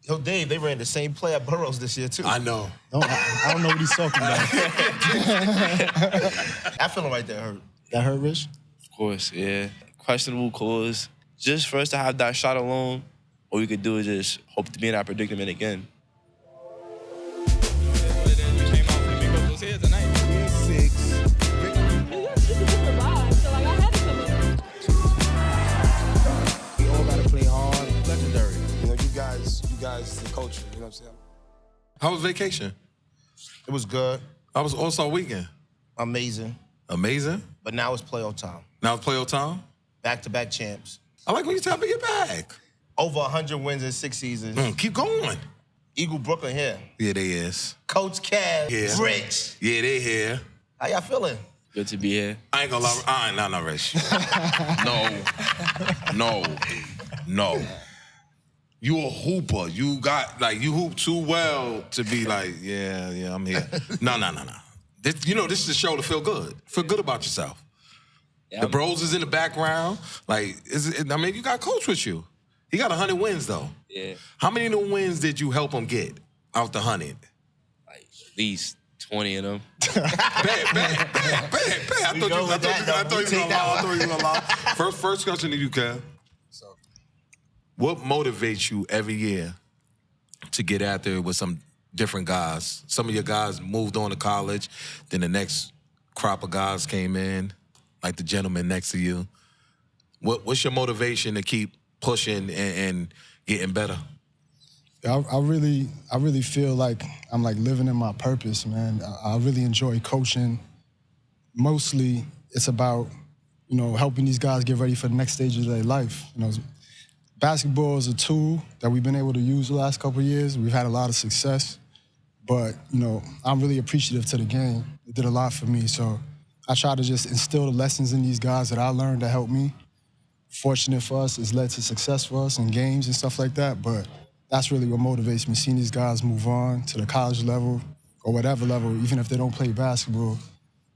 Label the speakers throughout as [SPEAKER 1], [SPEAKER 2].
[SPEAKER 1] Yo, Dave, they ran the same play at Burroughs this year, too.
[SPEAKER 2] I know.
[SPEAKER 3] I don't know what he's talking about.
[SPEAKER 1] That feeling right there hurt.
[SPEAKER 3] That hurt, Rich?
[SPEAKER 4] Of course, yeah. Questionable calls. Just for us to have that shot alone, all we could do is just hope to be in that predicament again.
[SPEAKER 5] We all gotta play hard. Legendary. You know, you guys, the culture. You know what I'm saying?
[SPEAKER 2] How was vacation?
[SPEAKER 1] It was good.
[SPEAKER 2] How was All-Star Weekend?
[SPEAKER 1] Amazing.
[SPEAKER 2] Amazing?
[SPEAKER 1] But now it's playoff time.
[SPEAKER 2] Now it's playoff time?
[SPEAKER 1] Back-to-back champs.
[SPEAKER 2] I like when you tell me to get back.
[SPEAKER 1] Over 100 wins in 6 seasons.
[SPEAKER 2] Keep going.
[SPEAKER 1] Eagle Brooklyn here.
[SPEAKER 2] Yeah, they is.
[SPEAKER 1] Coach Cav,
[SPEAKER 2] Yeah.
[SPEAKER 1] Rich.
[SPEAKER 2] Yeah, they here.
[SPEAKER 1] How y'all feeling?
[SPEAKER 4] Good to be here.
[SPEAKER 2] I ain't gonna lie. Not Rich. No. You a hooper. You hoop too well to be like, yeah, I'm here. No. This is a show to feel good. Feel good about yourself.
[SPEAKER 4] Yeah,
[SPEAKER 2] The bros is in the background. You got Coach with you. He got 100 wins, though.
[SPEAKER 4] Yeah.
[SPEAKER 2] How many of the wins did you help him get out the 100?
[SPEAKER 4] Like, at least 20 of them.
[SPEAKER 2] Bad. I thought you were gonna lie. First question to you, Kev. What motivates you every year to get out there with some different guys? Some of your guys moved on to college, then the next crop of guys came in, like the gentleman next to you. What's your motivation to keep pushing and getting better?
[SPEAKER 3] I really feel like I'm like living in my purpose, man. I really enjoy coaching. Mostly it's about, helping these guys get ready for the next stage of their life. Basketball is a tool that we've been able to use the last couple of years. We've had a lot of success, but I'm really appreciative to the game. It did a lot for me, so I try to just instill the lessons in these guys that I learned to help me. Fortunate for us, it's led to success for us in games and stuff like that, but that's really what motivates me, seeing these guys move on to the college level or whatever level, even if they don't play basketball,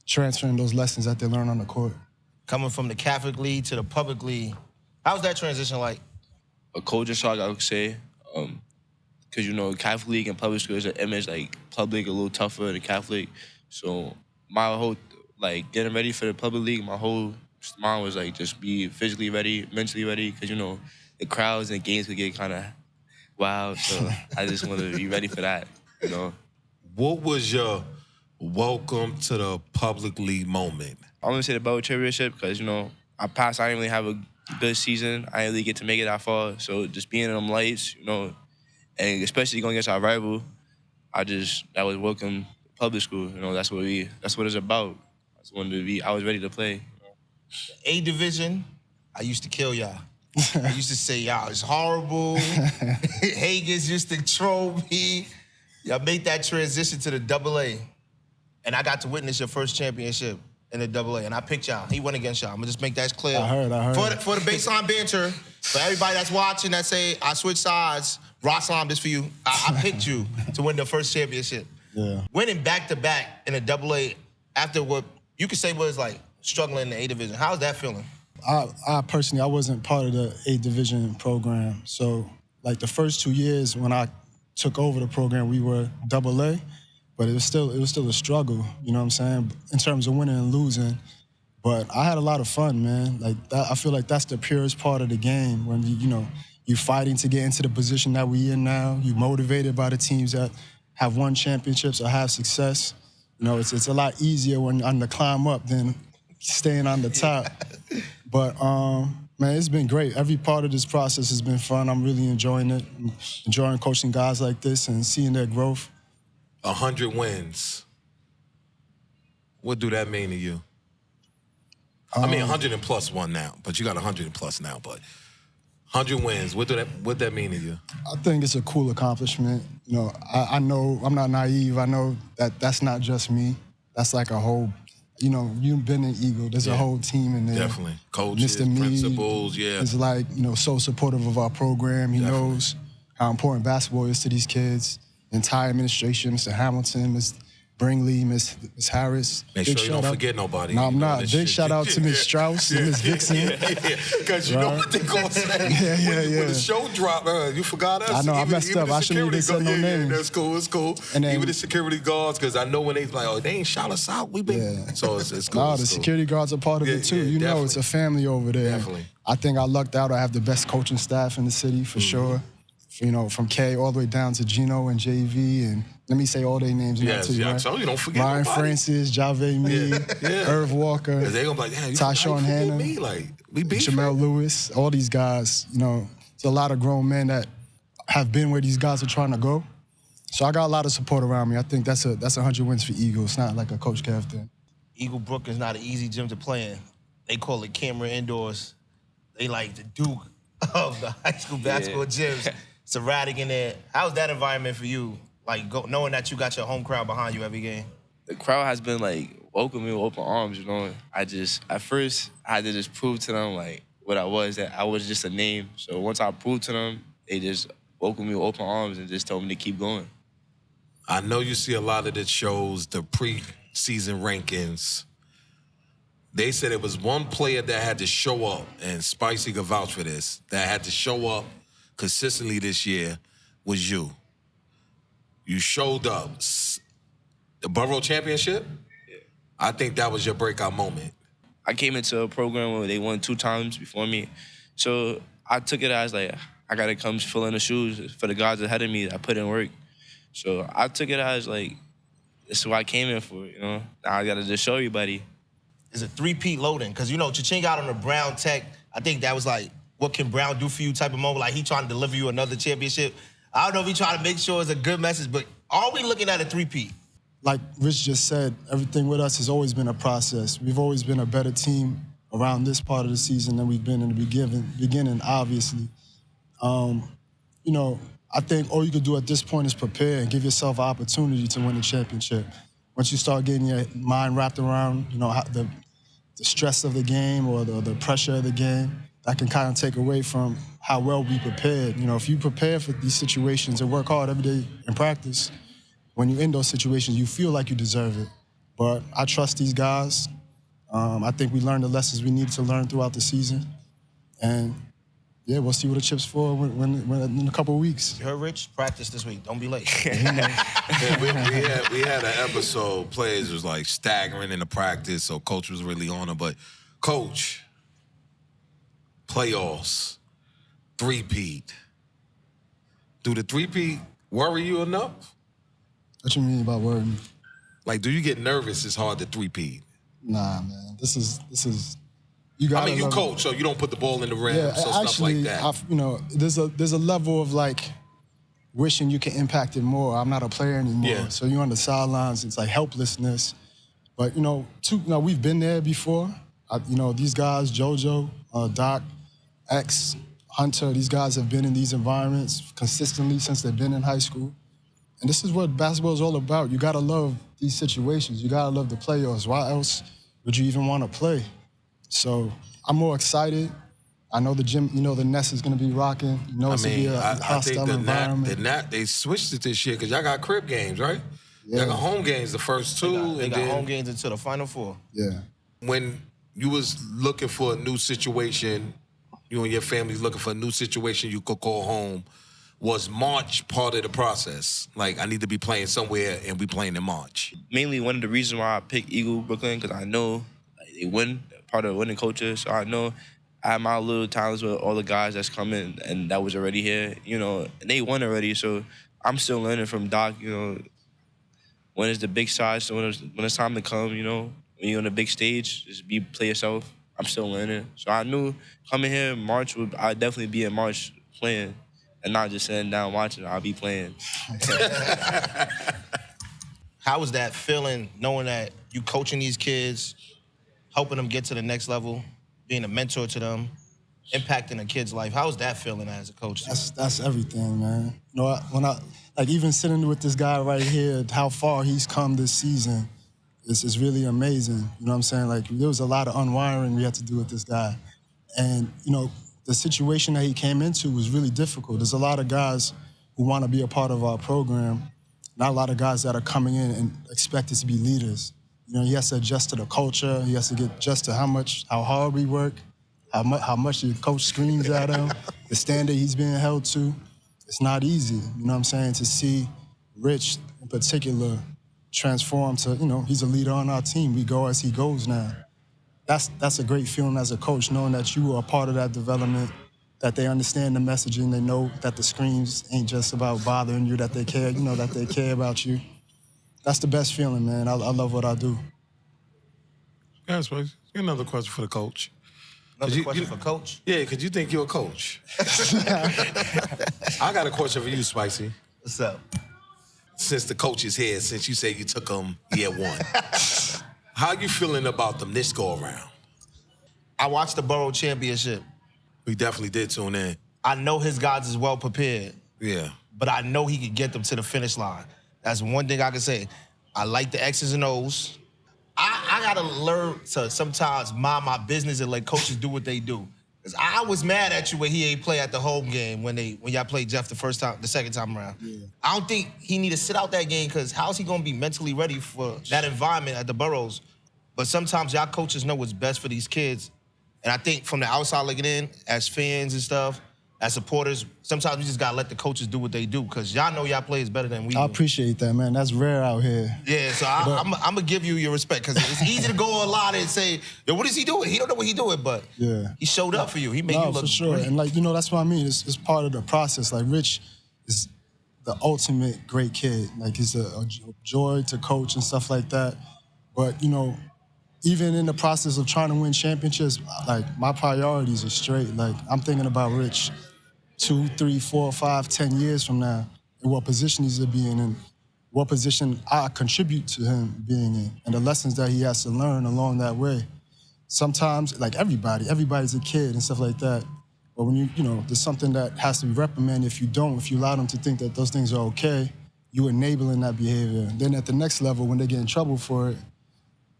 [SPEAKER 3] transferring those lessons that they learn on the court.
[SPEAKER 1] Coming from the Catholic League to the public league, how's that transition like?
[SPEAKER 4] A culture shock, I would say. Because, Catholic League and public school is an image, like, public a little tougher than Catholic. So my whole, getting ready for the public league, my whole mind was, just be physically ready, mentally ready, because, the crowds and games could get kind of wild. So I just want to be ready for that,
[SPEAKER 2] What was your welcome to the public league moment?
[SPEAKER 4] I'm going to say the Bell Championship because, I passed, I didn't really have a good season. I didn't really get to make it that far. So just being in them lights, and especially going against our rival, that was welcome public school. That's what it's about. I was ready to play.
[SPEAKER 1] A division, I used to kill y'all. I used to say y'all is horrible. Hagens used to troll me. Y'all made that transition to the AA. And I got to witness your first championship in the AA, and I picked y'all. He went against y'all. I'm gonna just make that clear.
[SPEAKER 3] I heard.
[SPEAKER 1] For the baseline banter, for everybody that's watching that say, I switched sides, Roslam, this for you. I picked you to win the first championship.
[SPEAKER 3] Yeah.
[SPEAKER 1] Winning back-to-back in the AA after what you could say was like struggling in the A division. How's that feeling?
[SPEAKER 3] I personally, I wasn't part of the A division program. So the first 2 years when I took over the program, we were AA. But it was still a struggle, you know what I'm saying, in terms of winning and losing. But I had a lot of fun, man. I feel like that's the purest part of the game when you're fighting to get into the position that we in now. You're motivated by the teams that have won championships or have success. It's a lot easier when on the climb up than staying on the top. But man, it's been great. Every part of this process has been fun. I'm really enjoying it. I'm enjoying coaching guys like this and seeing their growth.
[SPEAKER 2] 100 wins. What do that mean to you? 100 and plus one now, but you got 100 and plus now, but 100 wins, what that mean to you?
[SPEAKER 3] I think it's a cool accomplishment. I know, I'm not naive. I know that that's not just me. That's like a whole, you've been an Eagle. There's a whole team in there.
[SPEAKER 2] Definitely. Coaches,
[SPEAKER 3] Mr. Meade
[SPEAKER 2] principals, yeah.
[SPEAKER 3] is so supportive of our program. He knows how important basketball is to these kids. Entire administration, Mr. Hamilton, Bringley, Miss Harris.
[SPEAKER 2] Make
[SPEAKER 3] Big
[SPEAKER 2] sure you don't
[SPEAKER 3] shout out.
[SPEAKER 2] forget nobody.
[SPEAKER 3] No, I'm
[SPEAKER 2] You know
[SPEAKER 3] not.
[SPEAKER 2] this
[SPEAKER 3] Big
[SPEAKER 2] shit.
[SPEAKER 3] shout out to Miss Strauss and Miss Vixen.
[SPEAKER 2] Because you know what they gonna say. When the show drop, you forgot us.
[SPEAKER 3] I know, I messed up.
[SPEAKER 2] the
[SPEAKER 3] I shouldn't even
[SPEAKER 2] security
[SPEAKER 3] said no
[SPEAKER 2] guard-
[SPEAKER 3] names.
[SPEAKER 2] That's cool, it's cool.
[SPEAKER 3] And then-
[SPEAKER 2] Even the security guards, because I know when they like, oh, they ain't shout us out. We been.
[SPEAKER 3] Yeah.
[SPEAKER 2] So it's cool.
[SPEAKER 3] No,
[SPEAKER 2] it's
[SPEAKER 3] the
[SPEAKER 2] cool.
[SPEAKER 3] security guards are part of it too. You know, it's a family over there.
[SPEAKER 2] Definitely.
[SPEAKER 3] I think I lucked out. I have the best coaching staff in the city for sure. You know, from K all the way down to Gino and JV, and let me say all their names now too,
[SPEAKER 2] I
[SPEAKER 3] right?
[SPEAKER 2] told you, don't forget
[SPEAKER 3] Ryan
[SPEAKER 2] nobody.
[SPEAKER 3] Francis, Jave Mead, Irv Walker,
[SPEAKER 2] Because they gonna be like, damn, you
[SPEAKER 3] Tyshawn
[SPEAKER 2] forget
[SPEAKER 3] Hanna,
[SPEAKER 2] me? Like, we beef.
[SPEAKER 3] Jamel Lewis, all these guys, you know, it's a lot of grown men that have been where these guys are trying to go. So I got a lot of support around me. I think that's 100 wins for Eagle. It's not like a Coach Kev thing.
[SPEAKER 1] Eagle Brook is not an easy gym to play in. They call it Camera Indoors. They like the Duke of the high school basketball gyms. It's erratic in there. How's that environment for you? Like knowing that you got your home crowd behind you every game.
[SPEAKER 4] The crowd has been like welcoming me with open arms, you know. At first I had to just prove to them like what I was, that I was just a name. So once I proved to them, they just welcomed me with open arms and just told me to keep going.
[SPEAKER 2] I know you see a lot of the shows, the pre-season rankings. They said it was one player that had to show up, and Spicy could vouch for this, that had to show up consistently this year was you. You showed up. The Borough Championship, I think that was your breakout moment.
[SPEAKER 4] I came into a program where they won 2 times before me. So I took it as like, I gotta come fill in the shoes for the guys ahead of me that put in work. So I took it as like, this is what I came in for, you know? Now I gotta just show everybody.
[SPEAKER 1] Is a 3-peat loading. Because, you know, Cha-Ching got on the Brown Tech. I think that was like, what can Brown do for you type of moment? Like, he trying to deliver you another championship. I don't know if he trying to make sure it's a good message, but are we looking at a 3-peat?
[SPEAKER 3] Like Rich just said, everything with us has always been a process. We've always been a better team around this part of the season than we've been in the beginning, obviously. You know, I think all you could do at this point is prepare and give yourself an opportunity to win the championship. Once you start getting your mind wrapped around, you know, the stress of the game or the pressure of the game, that can kind of take away from how well we prepared. You know, if you prepare for these situations and work hard every day in practice, when you're in those situations, you feel like you deserve it. But I trust these guys. I think we learned the lessons we needed to learn throughout the season. And yeah, we'll see what the chips for when in a couple of weeks.
[SPEAKER 1] You heard, Rich? Practice this week. Don't be late.
[SPEAKER 2] Yeah, we had an episode, players was like staggering in the practice, so Coach was really on him. But Coach, playoffs, 3-peat. Do the 3-peat worry you enough?
[SPEAKER 3] What you mean by worrying?
[SPEAKER 2] Like, do you get nervous it's hard to 3-peat?
[SPEAKER 3] Nah, man. This is. You gotta
[SPEAKER 2] I mean, you
[SPEAKER 3] love it.
[SPEAKER 2] coach, so you don't put the ball in the rim,
[SPEAKER 3] Yeah,
[SPEAKER 2] so
[SPEAKER 3] actually,
[SPEAKER 2] stuff like that.
[SPEAKER 3] you know, there's a level of like wishing you can impact it more. I'm not a player anymore,
[SPEAKER 2] Yeah.
[SPEAKER 3] so you're on the sidelines. It's like helplessness. But you know, we've been there before. You know, these guys, JoJo, Doc, X, Hunter, these guys have been in these environments consistently since they've been in high school. And this is what basketball is all about. You gotta love these situations. You gotta love the playoffs. Why else would you even want to play? So I'm more excited. I know the gym, you know, the Nest is gonna be rocking. You know, it's gonna be a
[SPEAKER 2] I
[SPEAKER 3] hostile
[SPEAKER 2] think
[SPEAKER 3] environment.
[SPEAKER 2] they switched it this year because y'all got crib games, right?
[SPEAKER 3] Yeah.
[SPEAKER 2] Y'all got home games the first 2.
[SPEAKER 1] They
[SPEAKER 2] and
[SPEAKER 1] got
[SPEAKER 2] then
[SPEAKER 1] home games until the Final Four.
[SPEAKER 3] Yeah.
[SPEAKER 2] when you was looking for a new situation, you and your family's looking for a new situation you could call home, was March part of the process? Like, I need to be playing somewhere and we playing in March.
[SPEAKER 4] Mainly one of the reasons why I picked Eagle Brooklyn, because I know like, they win, part of the winning culture. So I know I have my little talents with all the guys that's coming and that was already here, you know, and they won already. So I'm still learning from Doc, you know, when it's the big side, so when it's time to come, you know, when you're on the big stage, just play yourself. I'm still learning. So I knew coming here in March, I'd definitely be in March playing and not just sitting down watching. I'll be playing.
[SPEAKER 1] How was that feeling, knowing that you coaching these kids, helping them get to the next level, being a mentor to them, impacting a kid's life? How was that feeling as a coach?
[SPEAKER 3] That's everything, man. You know, when I like even sitting with this guy right here, how far he's come this season, it's really amazing. You know what I'm saying? Like there was a lot of unwiring we had to do with this guy, and you know the situation that he came into was really difficult. There's a lot of guys who want to be a part of our program, not a lot of guys that are coming in and expected to be leaders. You know, he has to adjust to the culture. He has to get adjust to how hard we work, how much the coach screams at him, the standard he's being held to. It's not easy, you know what I'm saying, to see Rich in particular transform to, you know, he's a leader on our team. We go as he goes now. That's a great feeling as a coach, knowing that you are a part of that development, that they understand the messaging, they know that the screams ain't just about bothering you, that they care, you know, that they care about you. That's the best feeling, man. I love what I do.
[SPEAKER 2] Yes, please. Another question for the coach.
[SPEAKER 1] Another question for Coach?
[SPEAKER 2] Yeah, because you think you're a coach. I got a question for you, Spicy.
[SPEAKER 1] What's up?
[SPEAKER 2] Since the coach is here, since you say you took them year one, how you feeling about them this go around?
[SPEAKER 1] I watched the Borough Championship.
[SPEAKER 2] We definitely did tune in.
[SPEAKER 1] I know his guys is well prepared.
[SPEAKER 2] Yeah.
[SPEAKER 1] But I know he could get them to the finish line. That's one thing I can say. I like the X's and O's. I gotta learn to sometimes mind my business and let coaches do what they do. Cause I was mad at you when he ain't play at the home game when y'all played Jeff the second time around. Yeah. I don't think he need to sit out that game because how's he gonna be mentally ready for that environment at the Boroughs? But sometimes y'all coaches know what's best for these kids. And I think from the outside looking in, as fans and stuff, as supporters, sometimes we just gotta let the coaches do what they do because y'all know y'all players better than we do.
[SPEAKER 3] I appreciate that, man. That's rare out here.
[SPEAKER 1] Yeah, so I'm gonna give you your respect because it's easy to go online and say, yo, what is he doing? He don't know what he's doing, but he showed up for you. He made you look
[SPEAKER 3] for sure.
[SPEAKER 1] great.
[SPEAKER 3] And like, you know, that's what I mean. It's part of the process. Like Rich is the ultimate great kid. Like he's a joy to coach and stuff like that. But, you know, even in the process of trying to win championships, like my priorities are straight. Like I'm thinking about Rich 2, 3, 4, 5, 10 years from now, and what position he's to be in, and what position I contribute to him being in, and the lessons that he has to learn along that way. Sometimes, like everybody's a kid and stuff like that. But when you know, there's something that has to be reprimanded. If you allow them to think that those things are okay, you're enabling that behavior. Then at the next level, when they get in trouble for it,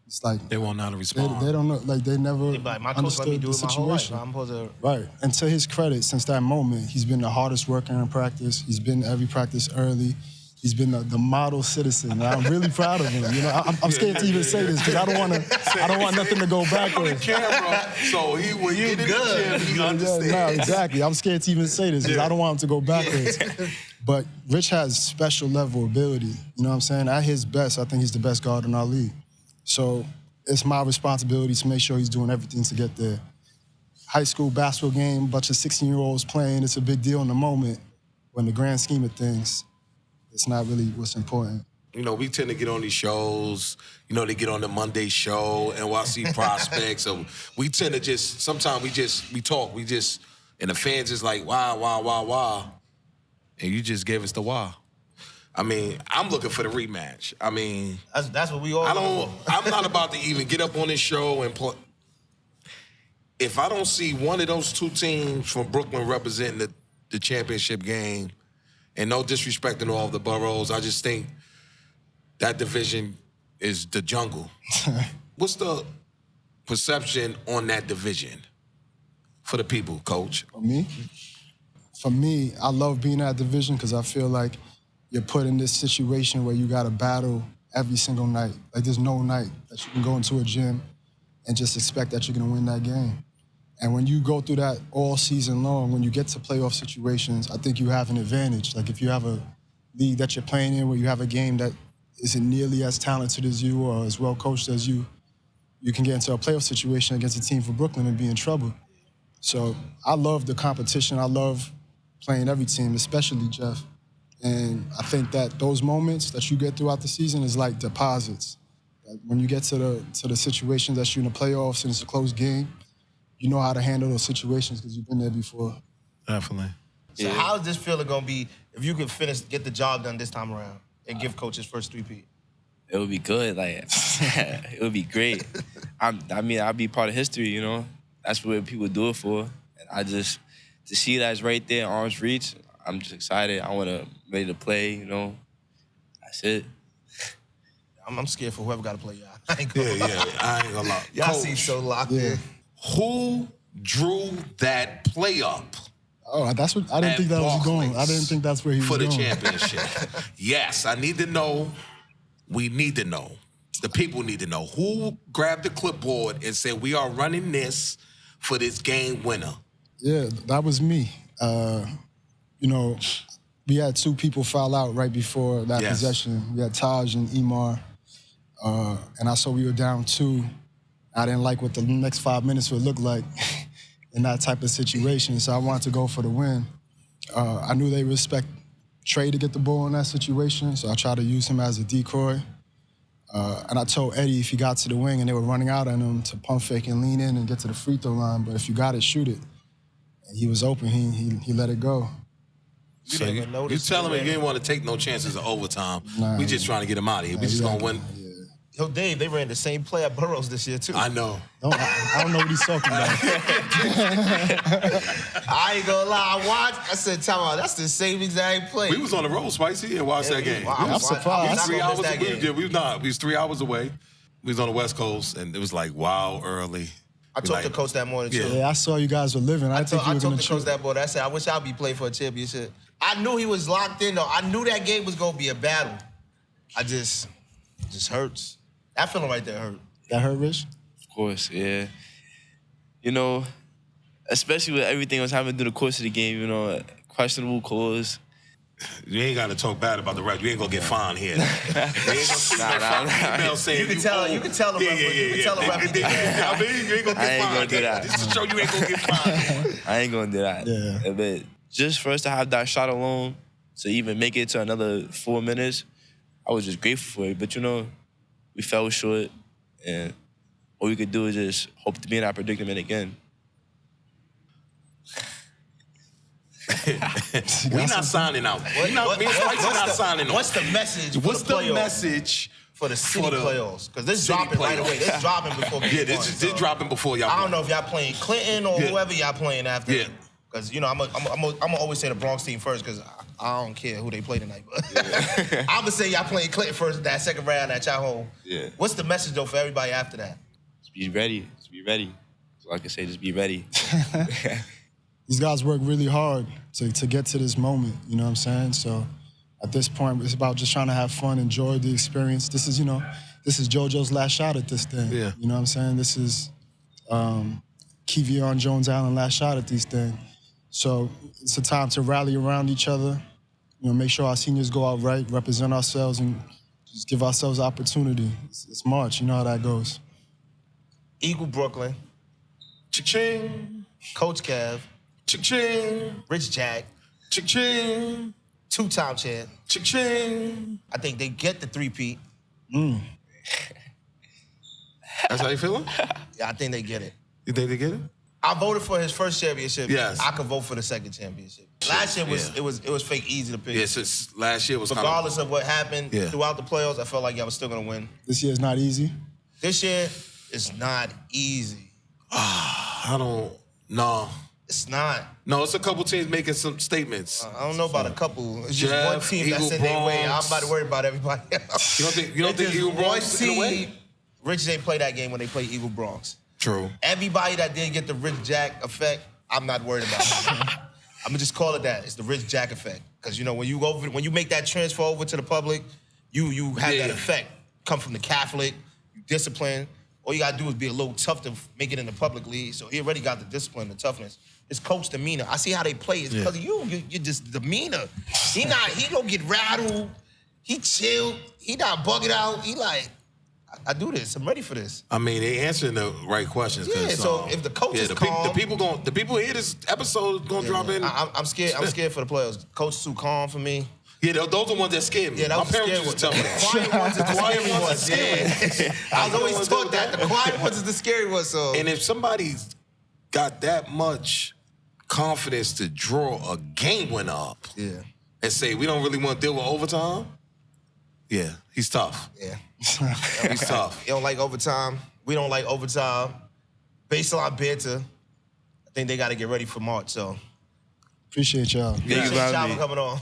[SPEAKER 3] it's like
[SPEAKER 2] they won't know how to respond.
[SPEAKER 3] They don't know, like they never
[SPEAKER 1] my coach let me
[SPEAKER 3] understood
[SPEAKER 1] do
[SPEAKER 3] the
[SPEAKER 1] it my whole life.
[SPEAKER 3] situation.
[SPEAKER 1] I'm supposed to...
[SPEAKER 3] Right, and to his credit, since that moment, he's been the hardest worker in practice. He's been to every practice early. He's been the model citizen. And I'm really proud of him. You know, I'm scared to even say this because I don't want nothing to go backwards.
[SPEAKER 2] On the camera, so he will get in the chair. He understands.
[SPEAKER 3] No, exactly. I'm scared to even say this because I don't want him to go backwards. But Rich has special level ability. You know what I'm saying? At his best, I think he's the best guard in our league. So it's my responsibility to make sure he's doing everything to get there. High school basketball game, a bunch of 16-year-olds playing, it's a big deal in the moment. But in the grand scheme of things, it's not really what's important.
[SPEAKER 2] You know, we tend to get on these shows, you know, they get on the Monday show, NYC Prospects, so we tend to just, sometimes we talk, and the fans is like, wow, and you just gave us the wow. I mean, I'm looking for the rematch. I mean...
[SPEAKER 1] That's what we all
[SPEAKER 2] I'm not about to even get up on this show and play. If I don't see one of those two teams from Brooklyn representing the championship game, and no disrespect to all of the boroughs, I just think that division is the jungle. What's the perception on that division for the people, Coach?
[SPEAKER 3] For me, I love being in that division because I feel like you're put in this situation where you got to battle every single night. Like there's no night that you can go into a gym and just expect that you're going to win that game. And when you go through that all season long, when you get to playoff situations, I think you have an advantage. Like if you have a league that you're playing in where you have a game that isn't nearly as talented as you or as well coached as you, you can get into a playoff situation against a team from Brooklyn and be in trouble. So I love the competition. I love playing every team, especially Jeff. And I think that those moments that you get throughout the season is like deposits. Like when you get to the situations that you're in the playoffs and it's a close game, you know how to handle those situations because you've been there before.
[SPEAKER 2] Definitely.
[SPEAKER 1] So how's this feeling gonna be if you could get the job done this time around and give Coach his first three-peat?
[SPEAKER 4] It would be good, like, it would be great. I mean, I'd be part of history, you know? That's what people do it for. And to see that it's right there, arm's reach, I'm just excited. Ready to play, you know? That's it.
[SPEAKER 1] I'm scared for whoever got to play y'all. I ain't gonna lie.
[SPEAKER 2] I ain't gonna lie.
[SPEAKER 1] Y'all seem so locked in.
[SPEAKER 2] Who drew that play up?
[SPEAKER 3] Oh, that's what I didn't think that was going. I didn't think that's where he was
[SPEAKER 2] for
[SPEAKER 3] going.
[SPEAKER 2] the championship. Yes, I need to know. We need to know. The people need to know who grabbed the clipboard and said, "We are running this for this game winner."
[SPEAKER 3] Yeah, that was me. You know, we had 2 people foul out right before that possession. We had Taj and Imar, and I saw we were down 2. I didn't like what the next 5 minutes would look like in that type of situation, so I wanted to go for the win. I knew they respect Trey to get the ball in that situation, so I tried to use him as a decoy. And I told Eddie if he got to the wing and they were running out on him to pump fake and lean in and get to the free throw line, but if you got it, shoot it. And he was open, he let it go.
[SPEAKER 2] So you telling me you didn't want to take no chances of overtime. We just trying to get him out of here. We just going to win.
[SPEAKER 1] Yo, Dave, they ran the same play at Burroughs this year, too.
[SPEAKER 2] I know.
[SPEAKER 3] I don't know what he's talking about.
[SPEAKER 1] I ain't gonna lie. I watched. I said, time out. That's the same exact play.
[SPEAKER 2] We was on the road, Spicy, and watched that game.
[SPEAKER 3] I'm surprised.
[SPEAKER 2] We was 3 hours away. We was on the West Coast, and it was like, wow, early.
[SPEAKER 1] I talked to Coach that morning, too.
[SPEAKER 3] Yeah, I saw you guys were living. I think you were going to
[SPEAKER 1] Coach that morning. I said, I wish I'd be playing for a championship. I knew he was locked in, though. I knew that game was going to be a battle. It just hurts. That feeling right there hurt.
[SPEAKER 3] That hurt, Rich?
[SPEAKER 4] Of course, yeah. You know, especially with everything that was happening through the course of the game, you know, questionable calls.
[SPEAKER 2] You ain't got to talk bad about the ref. You ain't going to get fined here. You can
[SPEAKER 1] tell the ref. You can tell the ref.
[SPEAKER 2] I mean, you ain't going to get fined.
[SPEAKER 4] I ain't going to do that.
[SPEAKER 2] Just to show you ain't going to get fined.
[SPEAKER 4] I ain't going to do that.
[SPEAKER 3] Yeah.
[SPEAKER 4] But just for us to have that shot alone, to even make it to another 4 minutes, I was just grateful for it. But, you know, we fell short, and all we could do is just hope to be in that predicament again.
[SPEAKER 2] We're not signing out.
[SPEAKER 1] What's the message?
[SPEAKER 2] What's the message
[SPEAKER 1] for the city playoffs? Because this is dropping right away. This is dropping before game one.
[SPEAKER 2] This dropping before y'all.
[SPEAKER 1] I don't know if y'all playing Clinton or whoever y'all playing after.
[SPEAKER 2] Yeah.
[SPEAKER 1] Because, you know, I'm gonna always say the Bronx team first because I don't care who they play tonight. But I'm gonna say y'all playing Clinton first, that second round at y'all home.
[SPEAKER 4] Yeah.
[SPEAKER 1] What's the message though for everybody after that?
[SPEAKER 4] Just be ready. Just be ready. So I can say, just be ready.
[SPEAKER 3] These guys work really hard to get to this moment, you know what I'm saying? So at this point, it's about just trying to have fun, enjoy the experience. This is JoJo's last shot at this thing.
[SPEAKER 2] Yeah.
[SPEAKER 3] You know what I'm saying? This is Kevion Jones-Allen last shot at these things. So it's a time to rally around each other, you know, make sure our seniors go out right, represent ourselves, and just give ourselves opportunity. It's March, you know how that goes.
[SPEAKER 1] Eagle Brooklyn,
[SPEAKER 2] Cha-ching,
[SPEAKER 1] Coach Kev,
[SPEAKER 2] cha-ching,
[SPEAKER 1] Rich Jack,
[SPEAKER 2] cha-ching,
[SPEAKER 1] 2-time champ.
[SPEAKER 2] cha-ching.
[SPEAKER 1] I think they get the 3-peat.
[SPEAKER 2] That's how you feeling?
[SPEAKER 1] Yeah, I think they get it.
[SPEAKER 2] You think they get it?
[SPEAKER 1] I voted for his first championship.
[SPEAKER 2] Yes.
[SPEAKER 1] I could vote for the second championship. Last year it was fake easy to pick.
[SPEAKER 2] Yeah, since last year was
[SPEAKER 1] regardless of what happened
[SPEAKER 2] Yeah.
[SPEAKER 1] throughout the playoffs, I felt like y'all was still gonna win.
[SPEAKER 3] This year's not easy.
[SPEAKER 1] This year is not easy.
[SPEAKER 2] No.
[SPEAKER 1] It's not.
[SPEAKER 2] No, it's a couple teams making some statements.
[SPEAKER 1] I don't know about a couple. It's just
[SPEAKER 2] Jeff,
[SPEAKER 1] one team that
[SPEAKER 2] Eagle
[SPEAKER 1] said their way. I'm
[SPEAKER 2] Bronx.
[SPEAKER 1] about to worry about everybody else.
[SPEAKER 2] You don't think Eagle Bronx in a way?
[SPEAKER 1] Rich didn't play that game when they played Eagle Bronx.
[SPEAKER 2] True.
[SPEAKER 1] Everybody that didn't get the Rich Jack effect, I'm not worried about. I'm gonna just call it that. It's the Rich Jack effect. Because you know when you make that transfer over to the public, you have that effect. Come from the Catholic, you discipline. All you gotta do is be a little tough to make it in the public league. So he already got the discipline, the toughness. His coach demeanor. I see how they play. It's because of you. You're just demeanor. He don't get rattled. He chill. He not bugging out. He like, I do this. I'm ready for this.
[SPEAKER 2] I mean, they answering the right questions.
[SPEAKER 1] Yeah. So if the coach is calm,
[SPEAKER 2] the people hear this episode gonna drop in.
[SPEAKER 1] I'm scared. I'm scared for the players. Coach too calm for me.
[SPEAKER 2] Yeah, those are the ones that scared me.
[SPEAKER 1] Yeah, that was
[SPEAKER 2] my parents used to tell me that.
[SPEAKER 1] The quiet ones is the scary ones. Yeah. I was always taught that. The quiet ones is the scary ones. So.
[SPEAKER 2] And if somebody's got that much confidence to draw a game winner up and say, we don't really want to deal with overtime, yeah, he's tough.
[SPEAKER 1] Yeah.
[SPEAKER 2] He's tough.
[SPEAKER 1] He don't like overtime. We don't like overtime. Baseline banter. I think they got to get ready for March, so.
[SPEAKER 3] Appreciate y'all.
[SPEAKER 1] Appreciate y'all for coming on.